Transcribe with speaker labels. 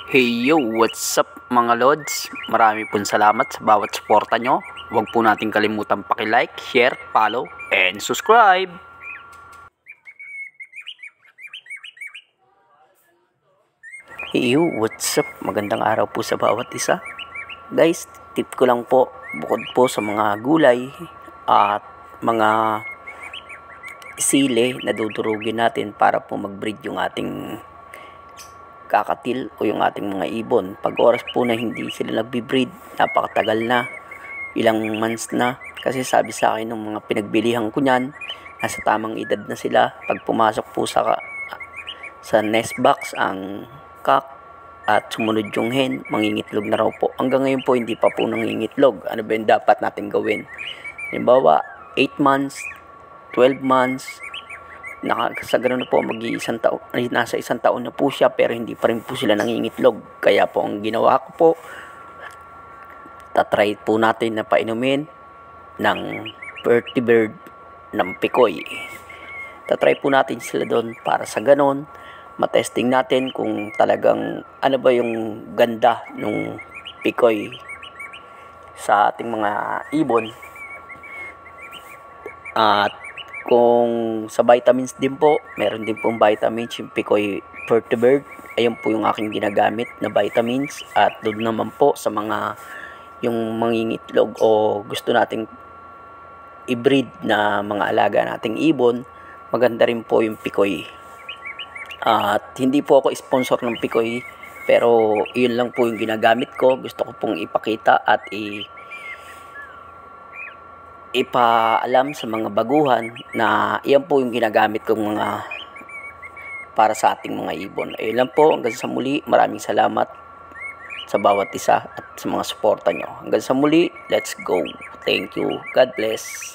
Speaker 1: Hey yo, what's up mga lods? Marami pong salamat sa bawat suporta nyo. Huwag po natin kalimutan paki-like, share, follow, and subscribe. Hey yo, what's up? Magandang araw po sa bawat isa. Guys, tip ko lang po, bukod po sa mga gulay at mga sili na dudurugin natin para po mag-breed yung ating kakatil o yung ating mga ibon. Pag oras po na hindi sila nagbi-breed, napakatagal na, ilang months na, kasi sabi sa akin ng mga pinagbilihan ko niyan, nasa tamang edad na sila. Pag pumasok po sa nest box ang cock at sumunod yung hen, mangingitlog na raw po. Hanggang ngayon po hindi pa po nangingitlog. Ano ba yung dapat natin gawin? Halimbawa 8 months, 12 months, sa ganun na po, nasa isang taon na po siya, pero hindi pa rin po sila nangingitlog. Kaya po ang ginawa ko po, tatry po natin na painumin ng vertibird ng Picoy. Tatry po natin sila doon para sa ganon matesting natin kung talagang ano ba yung ganda ng Picoy sa ating mga ibon. At kung sa vitamins din po, meron din pong vitamins yung Picoy vertibird. Ayun po yung aking ginagamit na vitamins. At doon naman po sa mga yung mangingitlog o gusto nating i-breed na mga alaga nating ibon, maganda rin po yung Picoy. At hindi po ako sponsor ng Picoy, pero yun lang po yung ginagamit ko. Gusto ko pong ipakita at ipaalam sa mga baguhan na iyan po yung ginagamit kong mga para sa ating mga ibon. Ayun lang po, hanggang sa muli, maraming salamat sa bawat isa at sa mga suporta nyo. Hanggang sa muli, let's go. Thank you. God bless.